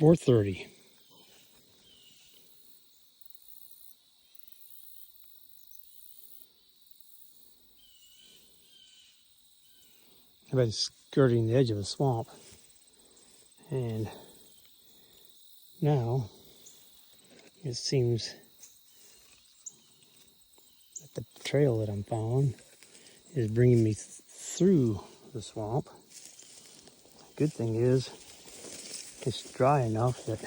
4:30. I've been skirting the edge of a swamp, and now it seems that the trail that I'm following is bringing me through the swamp. Good thing is it's dry enough that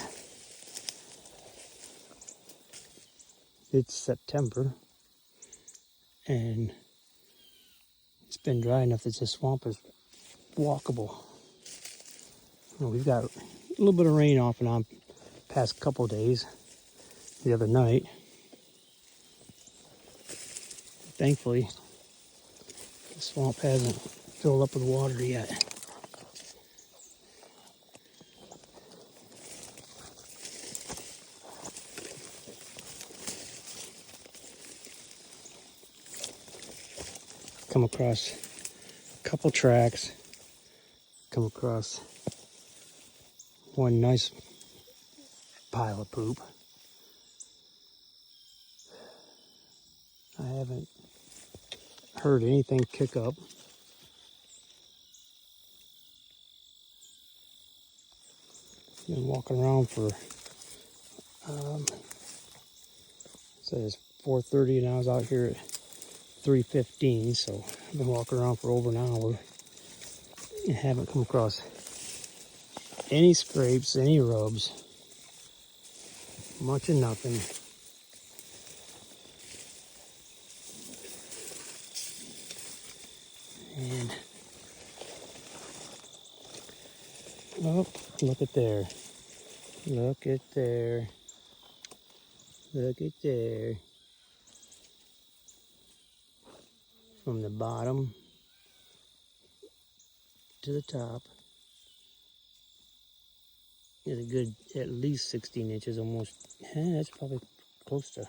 it's September, and it's been dry enough that the swamp is walkable. We've got a little bit of rain off and on past couple days. The other night, thankfully, the swamp hasn't filled up with water yet. Come across a couple tracks, come across one nice pile of poop. I haven't heard anything kick up. Been walking around for, it says 4:30 and I was out here at 3:15, so I've been walking around for over an hour and haven't come across any scrapes, any rubs, much of nothing. And oh, look at there. Look at there. Look at there. From the bottom to the top is a good at least 16 inches, almost. That's probably close to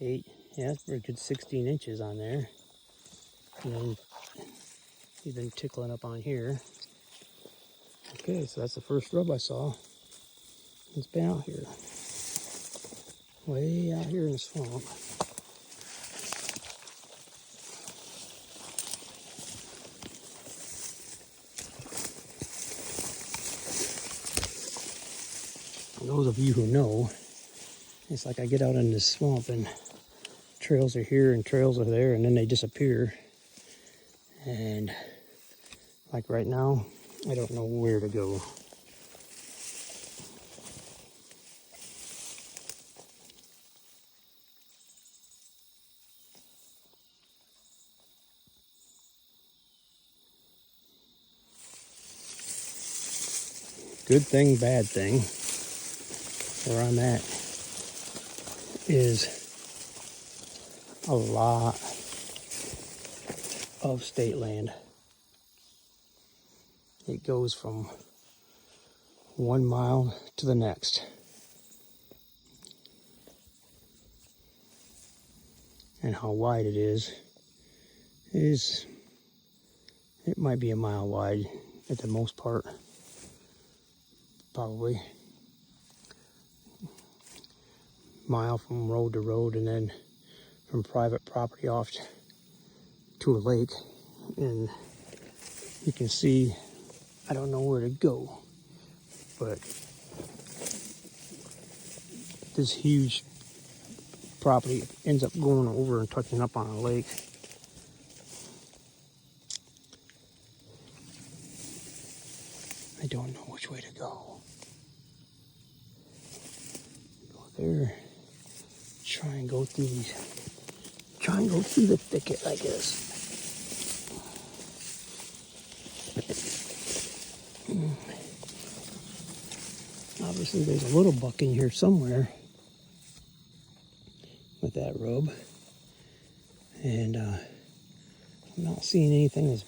8. Yeah, that's a pretty good 16 inches on there. And then he's been tickling up on here. Okay, so that's the first rub I saw. It's been out here. Way out here in the swamp. Those of you who know, it's like I get out in this swamp and trails are here and trails are there and then they disappear. And like right now, I don't know where to go. Good thing, bad thing, where I'm at is a lot of state land. It goes from 1 mile to the next. And how wide it is it might be a mile wide at the most part. Probably mile from road to road, and then from private property off to a lake. And you can see, I don't know where to go, but this huge property ends up going over and touching up on a lake. I don't know which way to go. Go there, try and go through the thicket, I guess. Obviously there's a little buck in here somewhere with that rub, and I'm not seeing anything that's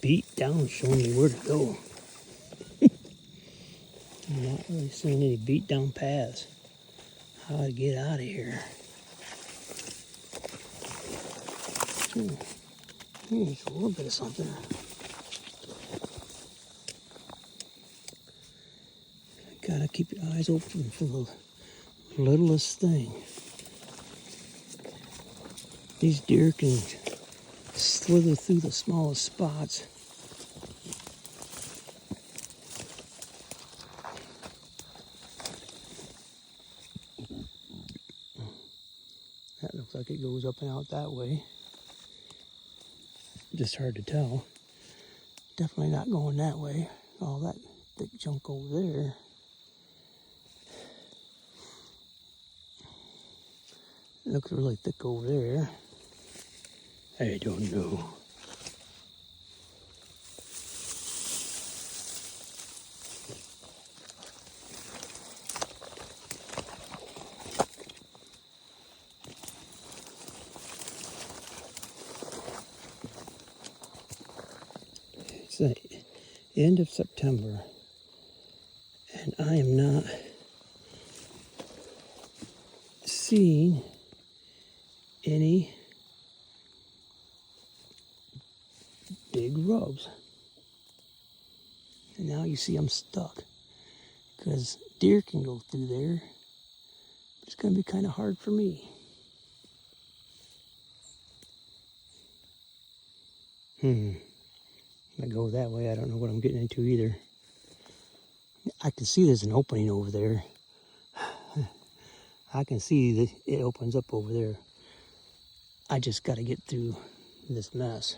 beat down showing me where to go. I'm not really seeing any beat down paths how to get out of here. There's a little bit of something. I Gotta keep your eyes open for the littlest thing. These deer can slither through the smallest spots. That looks like it goes up and out that way. Just hard to tell. Definitely not going that way. All that thick junk over there. It looks really thick over there. I don't know. It's the end of September, and I am not seeing any big rubs. And now you see I'm stuck because deer can go through there. It's going to be kind of hard for me. If I go that way, I don't know what I'm getting into either. I can see there's an opening over there. I can see that it opens up over there. I just got to get through this mess.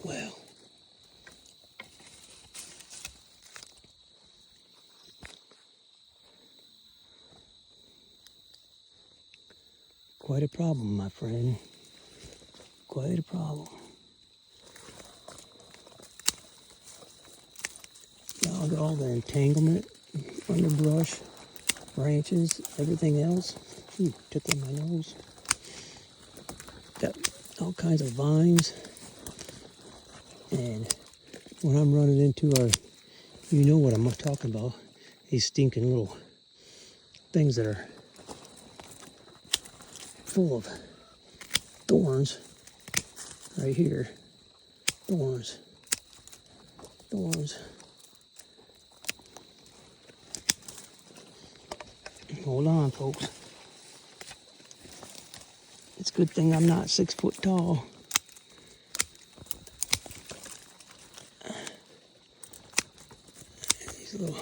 Well, quite a problem, my friend. Quite a problem. Now I got all the entanglement, underbrush, branches, everything else. Tickling my nose. Got all kinds of vines. And when I'm running into you know what I'm talking about, these stinking little things that are full of thorns right here. Thorns. Thorns. Hold on, folks. It's a good thing I'm not 6 foot tall. These little...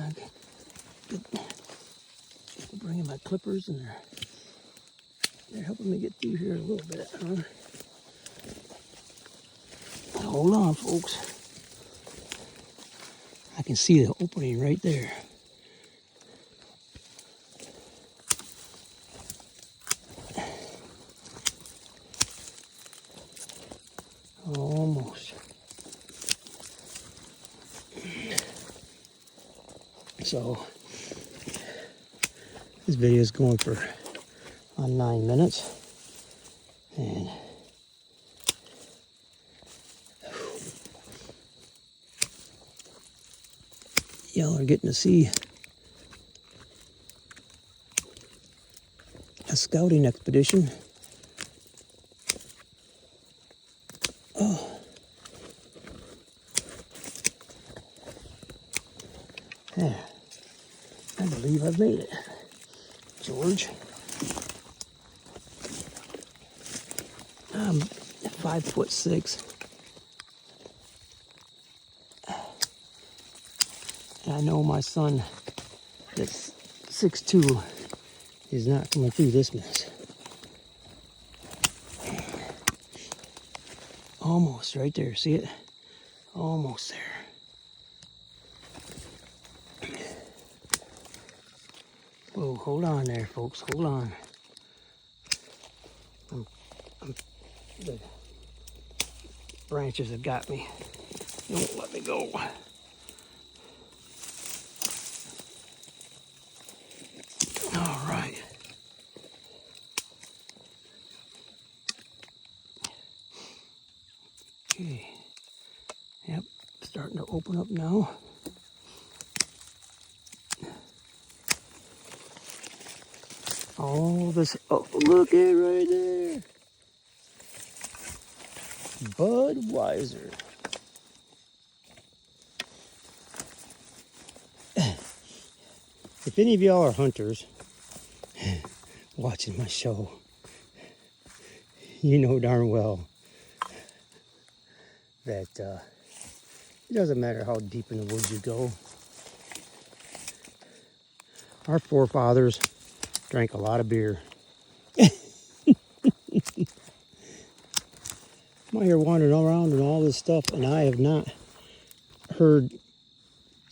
Okay. Good. Bringing my clippers and they're helping me get through here a little bit, huh? Hold on, folks. I can see the opening right there. Almost. So this video is going for 9 minutes, and y'all are getting to see a scouting expedition. Oh, yeah. I believe I've made it, George. I'm 5'6". And I know my son that's 6'2" is not coming through this mess. Almost right there, see it? Almost there. Whoa, hold on there, folks, hold on. The branches have got me. They won't let me go. All right. starting to open up now. All this, oh, look at right there. Budweiser. If any of y'all are hunters watching my show, you know darn well that it doesn't matter how deep in the woods you go. Our forefathers drank a lot of beer. I'm out here wandering all around and all this stuff, and I have not heard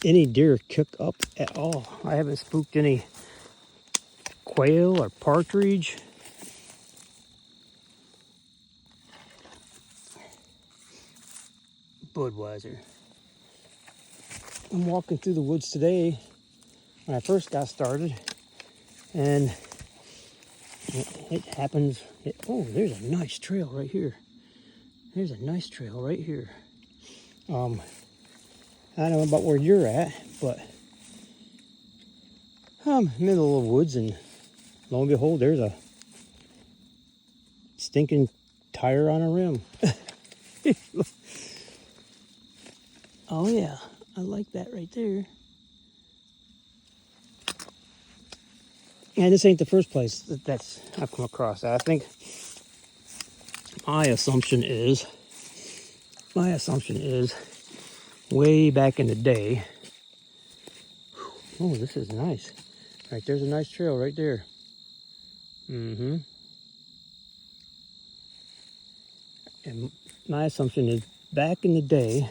any deer kick up at all. I haven't spooked any quail or partridge. Budweiser. I'm walking through the woods today when I first got started, and it happens. Oh, there's a nice trail right here. There's a nice trail right here. I don't know about where you're at, but I'm in the middle of the woods, and lo and behold, there's a stinking tire on a rim. Oh yeah, I like that right there. And this ain't the first place that's I've come across that. I think my assumption is way back in the day. Oh, this is nice. Right, there's a nice trail right there. And my assumption is back in the day,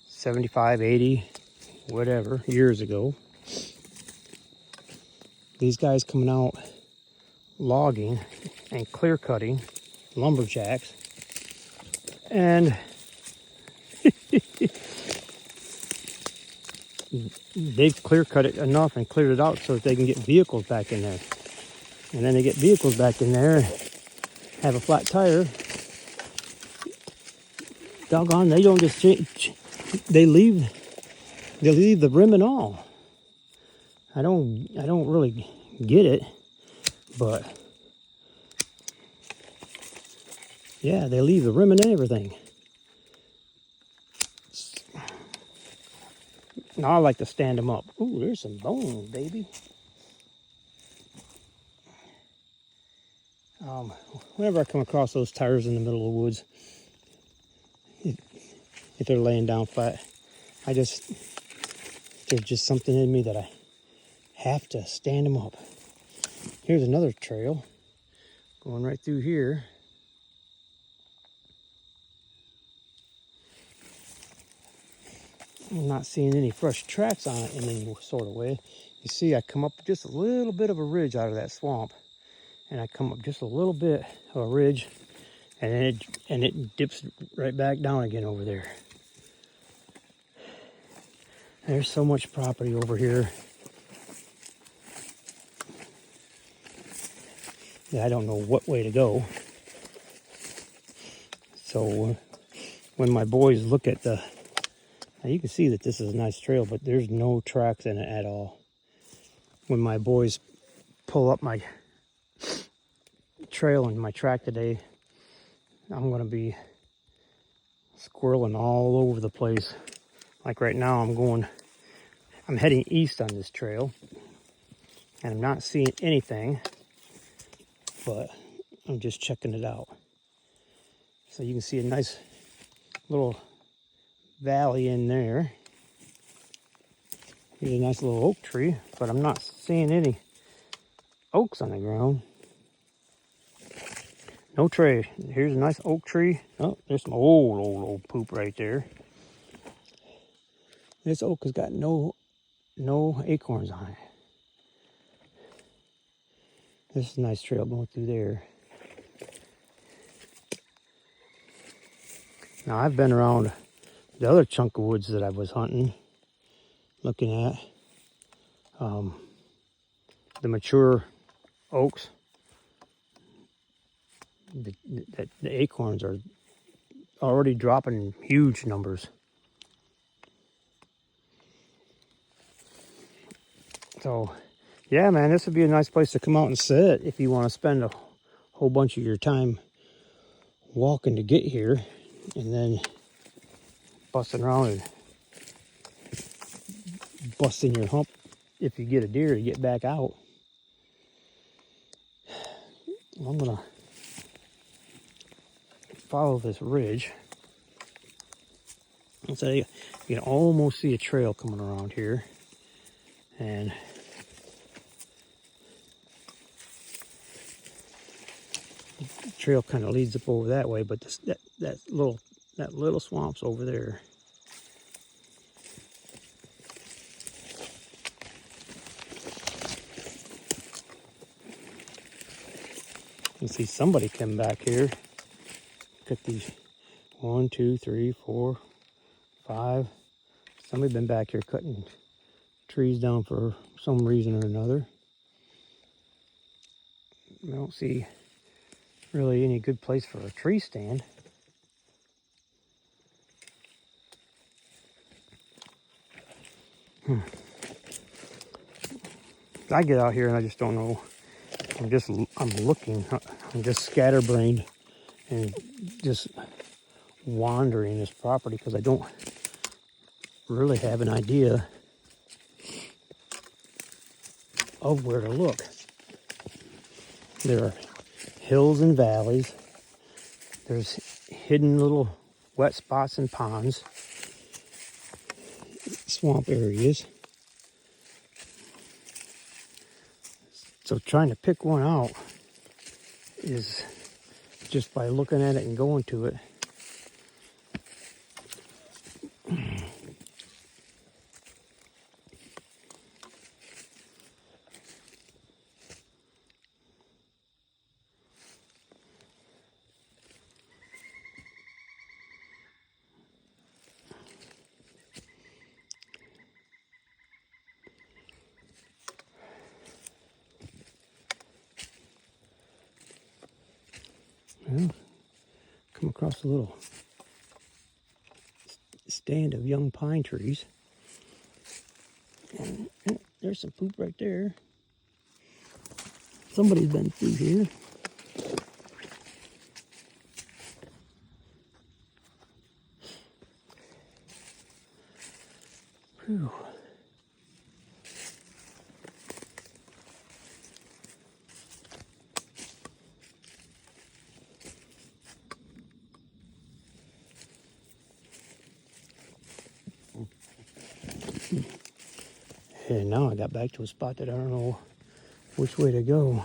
75, 80, whatever, years ago, these guys coming out logging and clear cutting, lumberjacks, and they've clear cut it enough and cleared it out so that they can get vehicles back in there. And then they get vehicles back in there, have a flat tire. Doggone, they don't just change, they leave the rim and all. I don't really get it, but yeah, they leave the rim and everything. Now I like to stand them up. Ooh, there's some bones, baby. Whenever I come across those tires in the middle of the woods, if they're laying down flat, there's just something in me that I have to stand them up. Here's another trail going right through here. I'm not seeing any fresh tracks on it in any sort of way. You see, I come up just a little bit of a ridge out of that swamp, and I come up just a little bit of a ridge, and it dips right back down again over there. There's so much property over here that I don't know what way to go. So when my boys look at now you can see that this is a nice trail, but there's no tracks in it at all. When my boys pull up my trail and my track today, I'm going to be squirreling all over the place. Like right now, I'm heading east on this trail, and I'm not seeing anything, but I'm just checking it out. So you can see a nice little valley in there. Here's a nice little oak tree, but I'm not seeing any oaks on the ground. No tree. Here's a nice oak tree. Oh, there's some old poop right there. This oak has got no acorns on it. This is a nice trail going through there. Now I've been around the other chunk of woods that I was hunting, looking at the mature oaks. The acorns are already dropping in huge numbers. So, yeah, man, this would be a nice place to come out and sit if you want to spend a whole bunch of your time walking to get here and then busting around and busting your hump if you get a deer to get back out. I'm going to follow this ridge. So you can almost see a trail coming around here. And the trail kind of leads up over that way, but this, that little swamp's over there. You see somebody come back here. Look at these 1, 2, 3, 4, 5. Somebody been back here cutting trees down for some reason or another. I don't see really any good place for a tree stand. I get out here and I just don't know. I'm looking. I'm just scatterbrained and just wandering this property because I don't really have an idea of where to look. There are hills and valleys. There's hidden little wet spots and ponds, swamp areas. So trying to pick one out is just by looking at it and going to it. Well, come across a little stand of young pine trees. And there's some poop right there. Somebody's been through here. Whew. And now I got back to a spot that I don't know which way to go.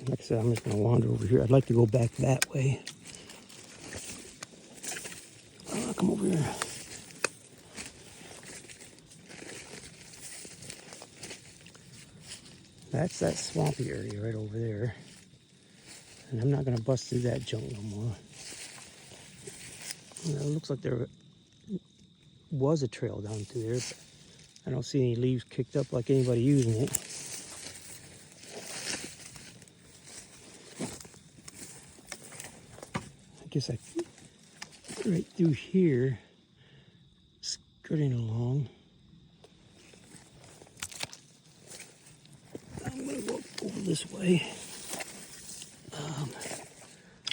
Like I said, I'm just going to wander over here. I'd like to go back that way. Oh, come over here. That's that swampy area right over there. And I'm not going to bust through that junk no more. It looks like there was a trail down through there, but I don't see any leaves kicked up like anybody using it. I guess right through here, skirting along. I'm going to go over this way.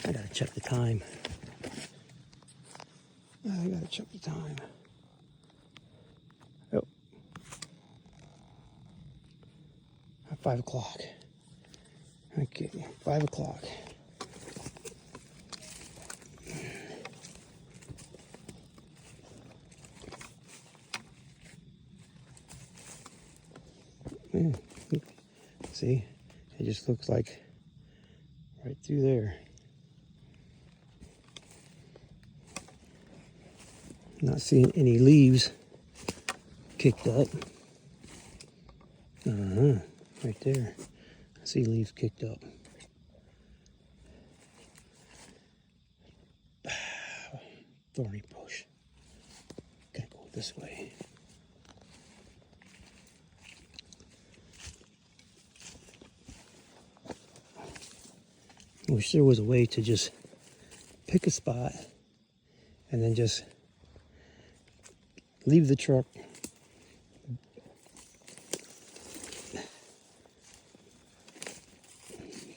I got to check the time. I got to check the time. Oh. 5 o'clock. Okay, 5 o'clock. Yeah. See, it just looks like right through there. Not seeing any leaves kicked up. Right there. I see leaves kicked up. Thorny bush. Gotta go this way. I wish there was a way to just pick a spot and then just leave the truck,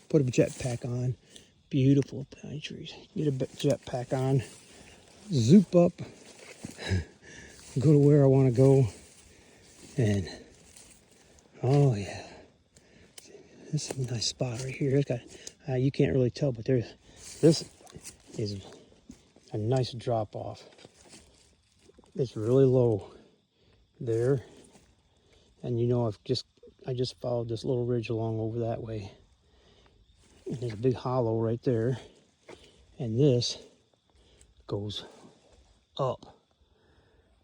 put a jetpack on. Beautiful pine trees. Get a jetpack on, zoop up, go to where I want to go, and oh yeah, this is a nice spot right here. It's got you can't really tell, but this is a nice drop off. It's really low there, and you know I just followed this little ridge along over that way. And there's a big hollow right there, and this goes up.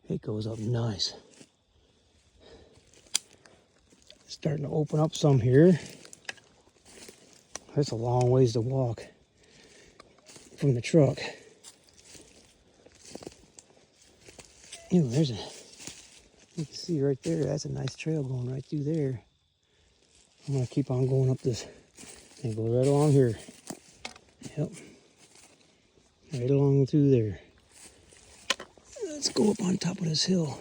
It goes up nice. It's starting to open up some here. That's a long ways to walk from the truck. You know, you can see right there, that's a nice trail going right through there. I'm gonna keep on going up this and go right along here. Yep. Right along through there. Let's go up on top of this hill.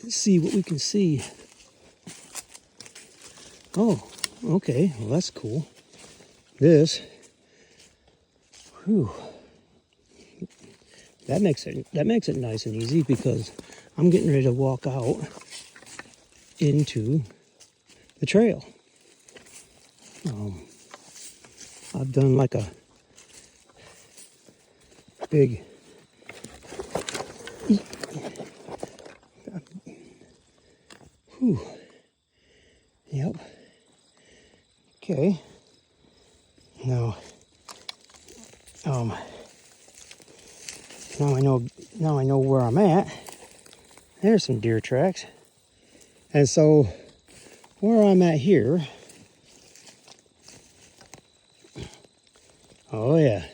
Let's see what we can see. Oh, okay. Well, that's cool. This, whew, that makes it nice and easy because I'm getting ready to walk out into the trail. I've done like a big whew. Yep. Okay. Now I know where I'm at. There's some deer tracks. And so where I'm at here, oh yeah,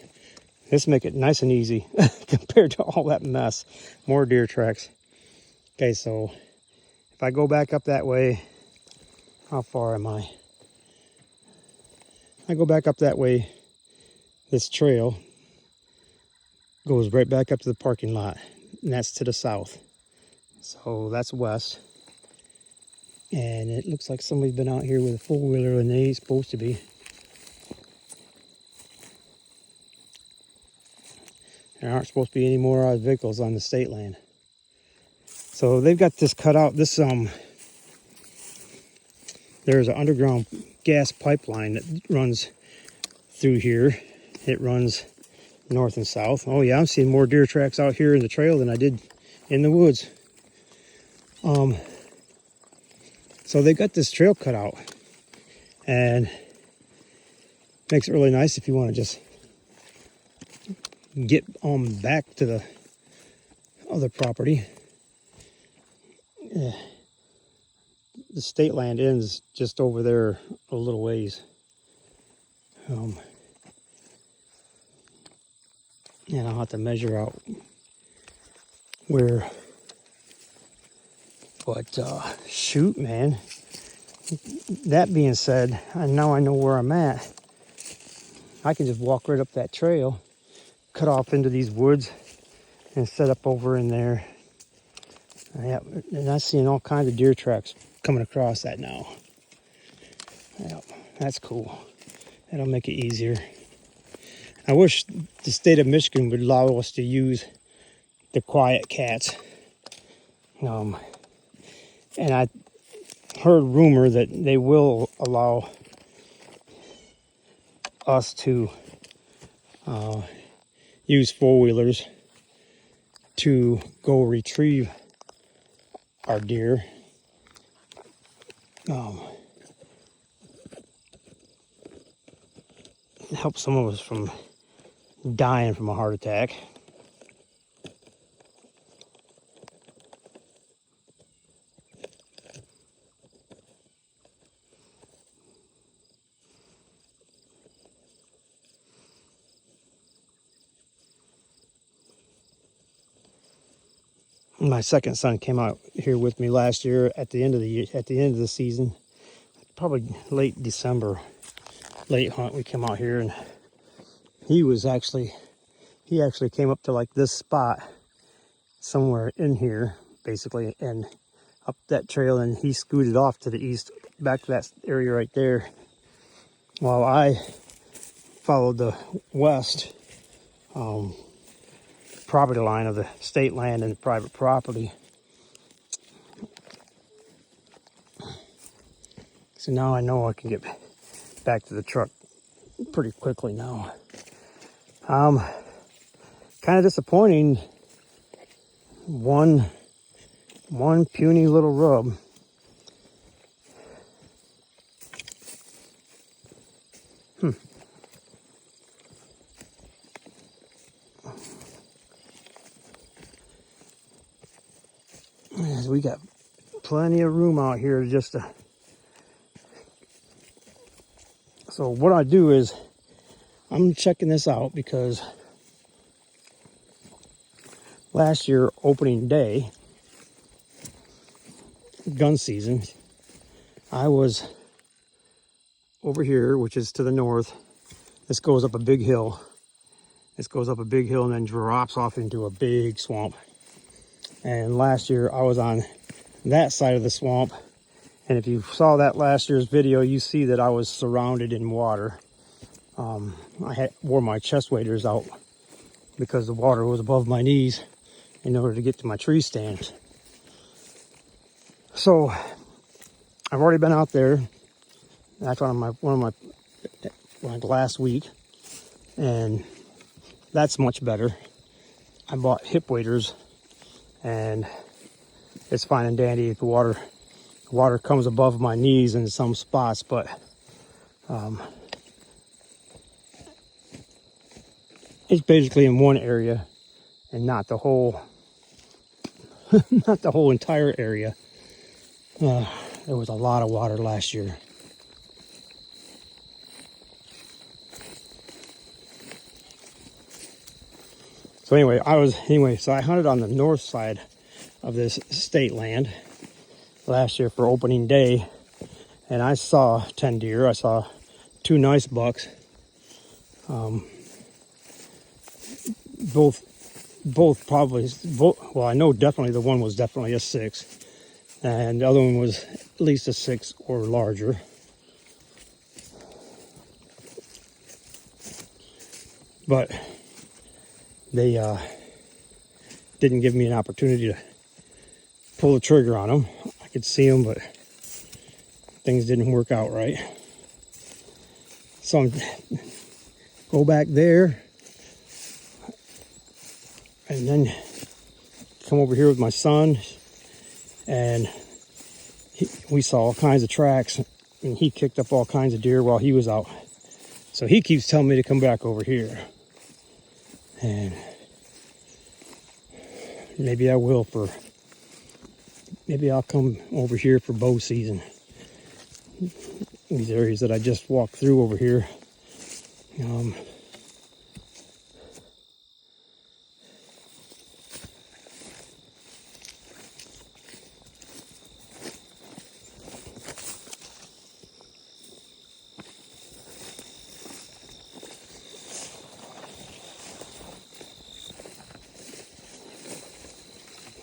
this make it nice and easy compared to all that mess. More deer tracks. Okay, so if I go back up that way, how far am I? I go back up that way, this trail goes right back up to the parking lot, and that's to the south. So that's west. And it looks like somebody's been out here with a four-wheeler and they ain't supposed to be. There aren't supposed to be any more vehicles on the state land. So they've got this cut out. There's an underground gas pipeline that runs through here. It runs north and south. Oh yeah, I'm seeing more deer tracks out here in the trail than I did in the woods. So they got this trail cut out, and makes it really nice if you want to just get on back to the other property. Yeah. The state land ends just over there a little ways. And I'll have to measure out where, but shoot, man. That being said, now I know where I'm at. I can just walk right up that trail, cut off into these woods, and set up over in there. Yeah, and I'm seeing all kinds of deer tracks coming across that now. Yeah, that's cool. That'll make it easier. I wish the state of Michigan would allow us to use the quiet cats. And I heard rumor that they will allow us to use four-wheelers to go retrieve our deer. Help some of us from dying from a heart attack. My second son came out here with me last year at the end of the season, probably late December. late hunt. We came out here and he actually came up to like this spot somewhere in here, basically, and up that trail, and he scooted off to the east, back to that area right there, while I followed the west property line of the state land and private property. So now I know I can get back to the truck pretty quickly now. Kind of disappointing. One puny little rub. As we got plenty of room out here just to. So what I do is I'm checking this out because last year, opening day, gun season, I was over here, which is to the north. This goes up a big hill. This goes up a big hill and then drops off into a big swamp. And last year I was on that side of the swamp. And if you saw that last year's video, you see that I was surrounded in water. I wore my chest waders out because the water was above my knees in order to get to my tree stands. So I've already been out there. That's one of my like last week, and that's much better. I bought hip waders, and it's fine and dandy. The water comes above my knees in some spots, but it's basically in one area and not the whole not the whole entire area. There was a lot of water last year. So so I hunted on the north side of this state land last year for opening day, and I saw 10 deer. I saw 2 nice bucks. Both probably, well, I know definitely the one was definitely a 6, and the other one was at least a 6 or larger. But they didn't give me an opportunity to pull the trigger on them. I could see them, but things didn't work out right. So I'm go back there and then come over here with my son, and we saw all kinds of tracks, and he kicked up all kinds of deer while he was out. So he keeps telling me to come back over here, and maybe I will maybe I'll come over here for bow season. These areas that I just walked through over here.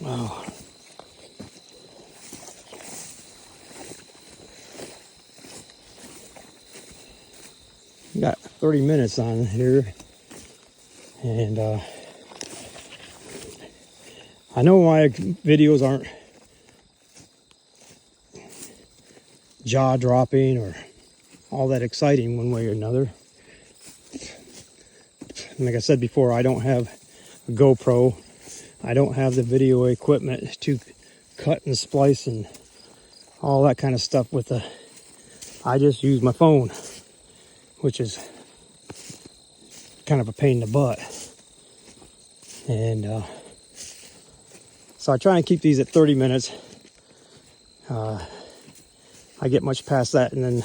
Wow. Got 30 minutes on here, and I know my videos aren't jaw-dropping or all that exciting one way or another. Like I said before, I don't have a GoPro. I don't have the video equipment to cut and splice and all that kind of stuff with I just use my phone, which is kind of a pain in the butt. And so I try and keep these at 30 minutes. I get much past that, and then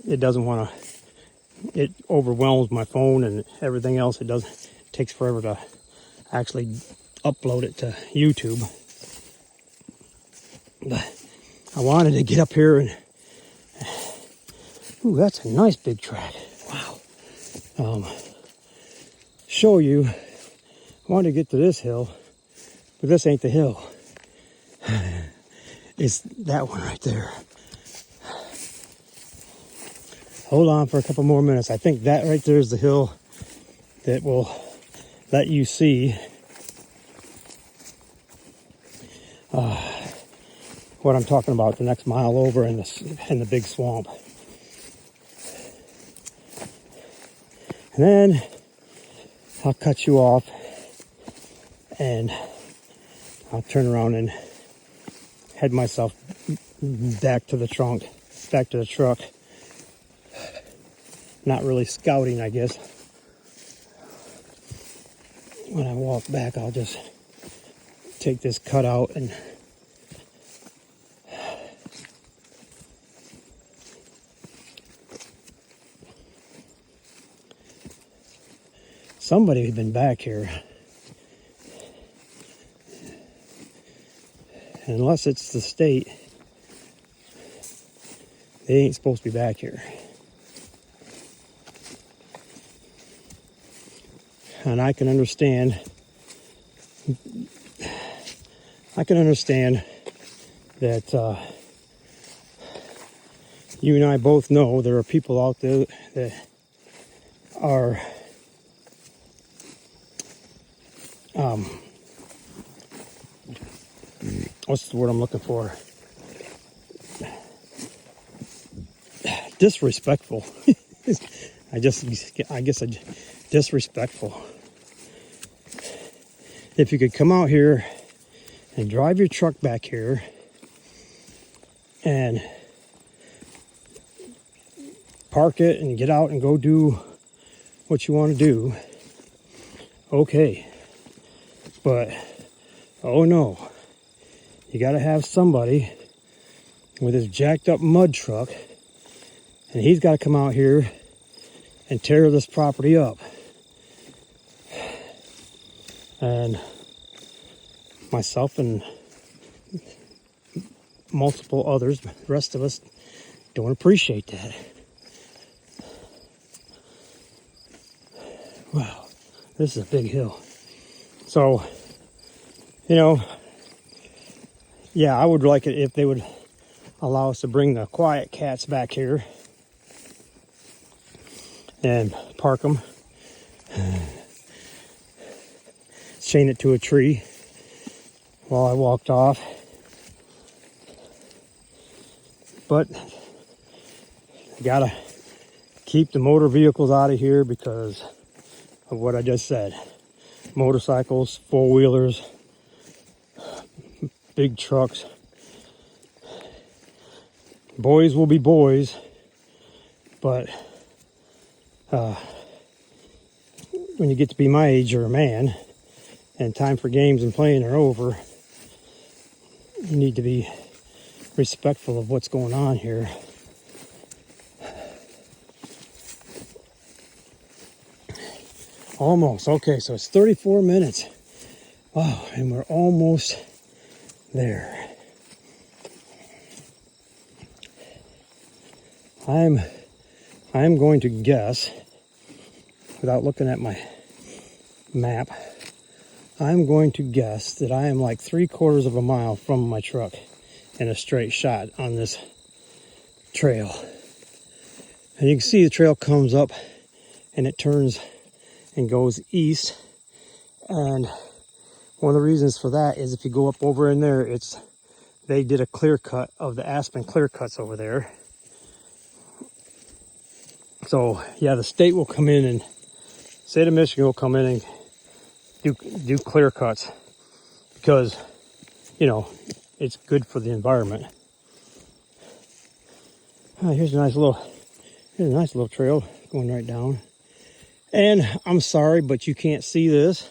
it overwhelms my phone and everything else. It takes forever to actually upload it to YouTube. But I wanted to get up here and Ooh, that's a nice big track. Wow. Show you, I wanted to get to this hill, but this ain't the hill. It's that one right there. Hold on for a couple more minutes. I think that right there is the hill that will let you see what I'm talking about, the next mile over in the big swamp. And then I'll cut you off and I'll turn around and head myself back to the truck. Not really scouting, I guess. When I walk back, I'll just take this cut out and somebody has been back here. Unless it's the state, they ain't supposed to be back here. And I can understand that you and I both know there are people out there that are what's the word I'm looking for? Disrespectful. I guess disrespectful. If you could come out here and drive your truck back here and park it and get out and go do what you want to do, okay. But, oh no, you got to have somebody with his jacked up mud truck, and he's got to come out here and tear this property up. And myself and multiple others, the rest of us, don't appreciate that. Wow, this is a big hill. So, you know, yeah, I would like it if they would allow us to bring the quiet cats back here and park them. Chain it to a tree while I walked off. But I gotta keep the motor vehicles out of here because of what I just said. Motorcycles, four-wheelers, big trucks. Boys will be boys, but when you get to be my age, you're a man, and time for games and playing are over. You need to be respectful of what's going on here. Almost. Okay, so it's 34 minutes. Wow, and we're almost there. I'm going to guess, without looking at my map, I'm going to guess that I am like 3/4 of a mile from my truck in a straight shot on this trail. And you can see the trail comes up and it turns and goes east. And one of the reasons for that is if you go up over in there, they did a clear cut of the aspen clear cuts over there. So yeah, the state will come in, and state of Michigan will come in and do clear cuts because, you know, it's good for the environment. Here's a nice little trail going right down. And I'm sorry, but you can't see this.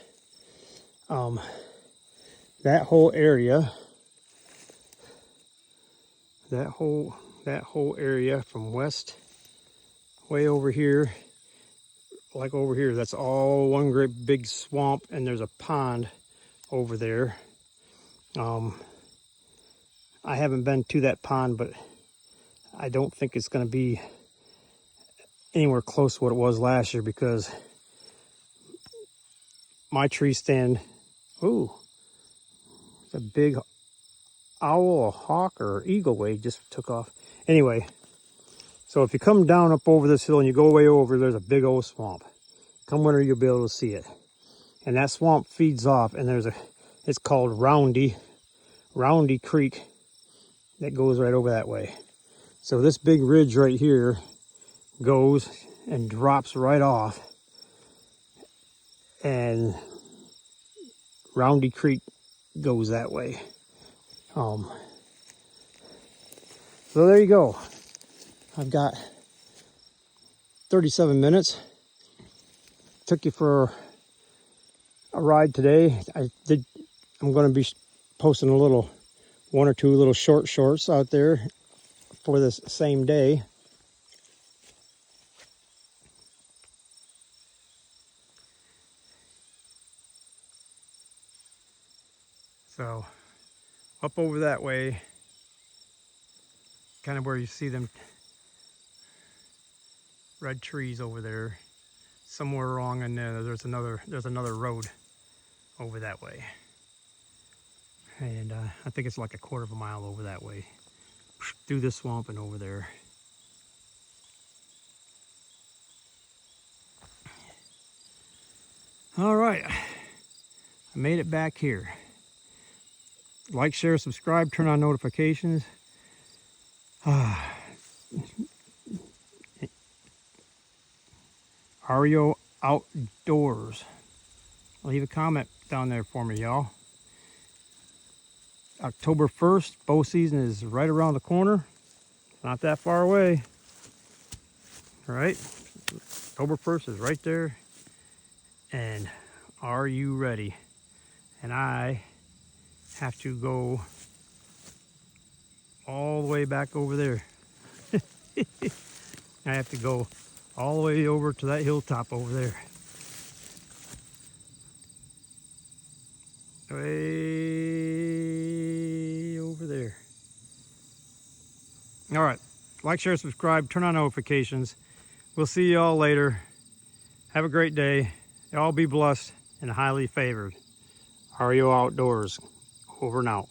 That whole area, that whole area from west way over here, like over here, that's all one great big swamp, and there's a pond over there. I haven't been to that pond, but I don't think it's going to be anywhere close to what it was last year because my tree stand, ooh, it's a big owl, a hawk, or eagle wave just took off. Anyway, so if you come down up over this hill and you go way over, there's a big old swamp. Come winter, you'll be able to see it. And that swamp feeds off, and it's called Roundy Creek that goes right over that way. So this big ridge right here goes and drops right off, and Roundy Creek goes that way. So there you go. I've got 37 minutes. Took you for a ride today. I'm going to be posting one or two little shorts out there for this same day. So up over that way, kind of where you see them red trees over there, somewhere along in there, there's another road over that way. And I think it's like a quarter of a mile over that way, through this swamp and over there. All right, I made it back here. Like, share, subscribe, turn on notifications. REO-Outdoors. Leave a comment down there for me, y'all. October 1st, bow season is right around the corner. Not that far away. All right, October 1st is right there. And are you ready? And I have to go all the way back over there. I have to go all the way over to that hilltop over there. Way over there. All right, like, share, subscribe, turn on notifications. We'll see y'all later. Have a great day. Y'all be blessed and highly favored. REO Outdoors, over and out.